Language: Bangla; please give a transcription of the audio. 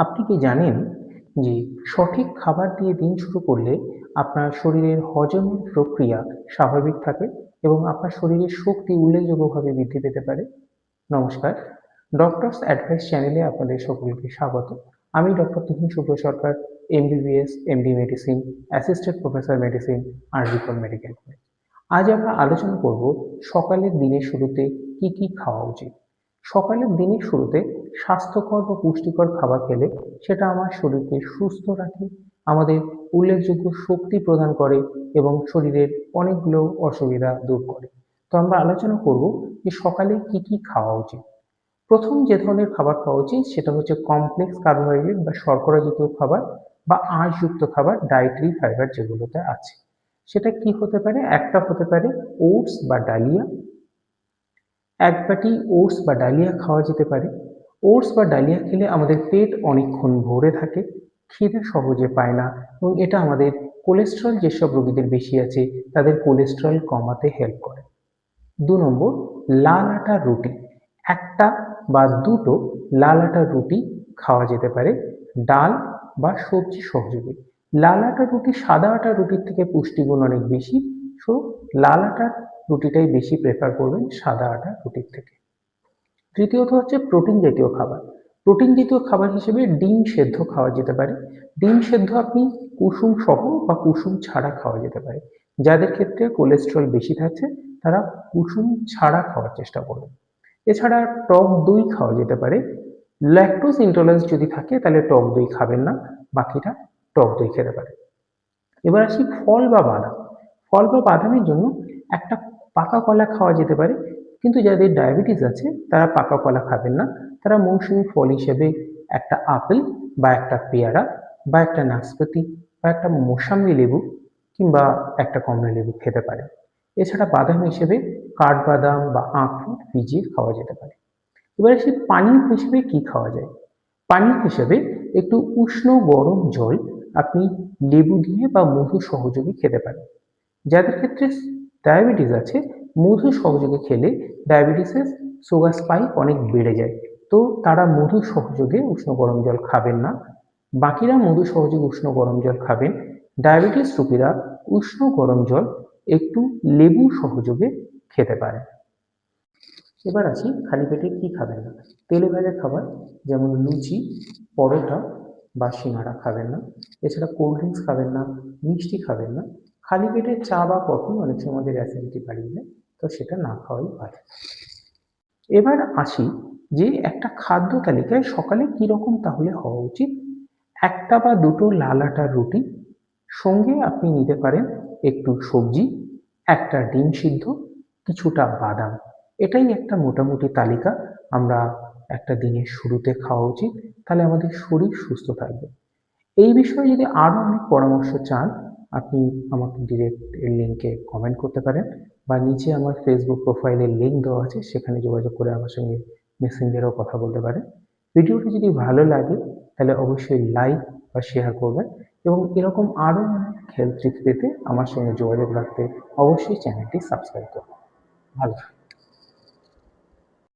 আপনি কি জানেন যে সঠিক খাবার দিয়ে দিন শুরু করলে আপনার শরীরের হজমের প্রক্রিয়া স্বাভাবিক থাকে এবং আপনার শরীরের শক্তি উল্লেখযোগ্যভাবে বৃদ্ধি পেতে পারে? নমস্কার, ডক্টরস অ্যাডভাইস চ্যানেলে আপনাদের সকলকে স্বাগত। আমি doctor Tuhin Shubhra Sarkar, MBBS, MD medicine, assistant professor medicine, RG Kar medical college. আজ আমরা আলোচনা করব সকালের দিনের শুরুতে কি কি খাওয়া উচিত। সকালের দিনের শুরুতে স্বাস্থ্যকর বা পুষ্টিকর খাবার খেলে সেটা আমার শরীরকে সুস্থ রাখে, আমাদের উল্লেখযোগ্য শক্তি প্রদান করে এবং শরীরের অনেকগুলো অসুবিধা দূর করে। তো আমরা আলোচনা করব যে সকালে কি কি খাওয়া উচিত। প্রথম যে ধরনের খাবার খাওয়া উচিত সেটা হচ্ছে কমপ্লেক্স কার্বোহাইড্রেট বা শর্করা জাতীয় খাবার বা আঁশযুক্ত খাবার, ডায়েটারি ফাইবার যেগুলোতে আছে। সেটা কি হতে পারে? একটা হতে পারে ওটস বা ডালিয়া। এক বাটি ওটস বা ডালিয়া খাওয়া যেতে পারে। ওটস বা ডালিয়া খেলে আমাদের পেট অনেকক্ষণ ভরে থাকে, খিদে সহজে পায় না এবং এটা আমাদের কোলেস্টেরল যেসব রোগীদের বেশি আছে তাদের কোলেস্টেরল কমাতে হেল্প করে। ২ নম্বর, লাল আটার রুটি। একটা বা দুটো লাল আটার রুটি খাওয়া যেতে পারে ডাল বা সবজি সহযোগে। লাল আটার রুটি সাদা আটার রুটির থেকে পুষ্টিগুণ অনেক বেশি, সো লাল আটার রুটিটাই বেশি প্রেফার করবেন সাদা আটার রুটির থেকে। তৃতীয়ত হচ্ছে প্রোটিন জাতীয় খাবার। প্রোটিন জাতীয় খাবার হিসেবে ডিম সেদ্ধ খাওয়া যেতে পারে। ডিম সেদ্ধ আপনি কুসুম সহ বা কুসুম ছাড়া খাওয়া যেতে পারে। যাদের ক্ষেত্রে কোলেস্টেরল বেশি থাকছে তারা কুসুম ছাড়া খাওয়ার চেষ্টা করবেন। এছাড়া টক দই খাওয়া যেতে পারে। ল্যাকটোজ ইনটলারেন্স যদি থাকে তাহলে টক দই খাবেন না, বাকিটা টক দই খেতে পারে। এবার আসি ফল বা বাদাম। ফল বা বাদামের জন্য একটা পাকা কলা খাওয়া যেতে পারে, কিন্তু যাদের ডায়াবেটিস আছে তারা পাকা কলা খাবেন না। তারা মৌসুমী ফল হিসেবে একটা আপেল বা একটা পেয়ারা বা একটা নাশপাতি বা একটা মোসাম্বি লেবু কিংবা একটা কমলা লেবু খেতে পারে। এছাড়া বাদাম হিসেবে কাঠবাদাম বা আখরোট ভিজিয়ে খাওয়া যেতে পারে। এবার আসি পানীয় হিসেবে কি খাওয়া যায়। পানীয় হিসেবে একটু উষ্ণ গরম জল আপনি লেবু দিয়ে বা মধু সহযোগে খেতে পারেন। যাদের ক্ষেত্রে ডায়াবেটিস আছে, মধু সহযোগে খেলে ডায়াবেটিসের সুগার স্পাইক অনেক বেড়ে যায়, তো তারা মধু সহযোগে উষ্ণ গরম জল খাবেন না। বাকিরা মধু সহযোগে উষ্ণ গরম জল খাবেন। ডায়াবেটিস রোগীরা উষ্ণ গরম জল একটু লেবু সহযোগে খেতে পারে। এবার আসি খালি পেটে কি খাবেন না। তেলে ভাজা খাবার যেমন লুচি, পরোটা বা সিঙ্গাড়া খাবেন না। এছাড়া কোল্ড ড্রিঙ্কস খাবেন না, মিষ্টি খাবেন না। খালি পেটে চা বা কফি অনেক সময় আমাদের অ্যাসিডিটি বাড়িয়ে দেয়, তো সেটা না খাওয়াই ভালো। এবার আসি যে একটা খাদ্য তালিকায় সকালে কিরকম তাহলে হওয়া উচিত। একটা বা দুটো লাল আটার রুটি, সঙ্গে আপনি নিতে পারেন একটু সবজি, একটা ডিম সিদ্ধ, কিছুটা বাদাম। এটাই একটা মোটামুটি তালিকা আমরা একটা দিনের শুরুতে খাওয়া উচিত, তাহলে আমাদের শরীর সুস্থ থাকবে। এই বিষয়ে যদি আরও অনেক পরামর্শ চান, আপনি আমাকে ডিরেক্ট এর লিঙ্কে কমেন্ট করতে পারেন বা নিচে আমার ফেসবুক প্রোফাইলের লিঙ্ক দেওয়া আছে, সেখানে যোগাযোগ করে আমার সঙ্গে মেসেঞ্জারেও কথা বলতে পারেন। ভিডিওটি যদি ভালো লাগে তাহলে অবশ্যই লাইক বা শেয়ার করবেন এবং এরকম আরও অনেক হেলথ টিপস পেতে আমার সঙ্গে যোগাযোগ রাখতে অবশ্যই চ্যানেলটি সাবস্ক্রাইব করুন। ভালো থাকবেন।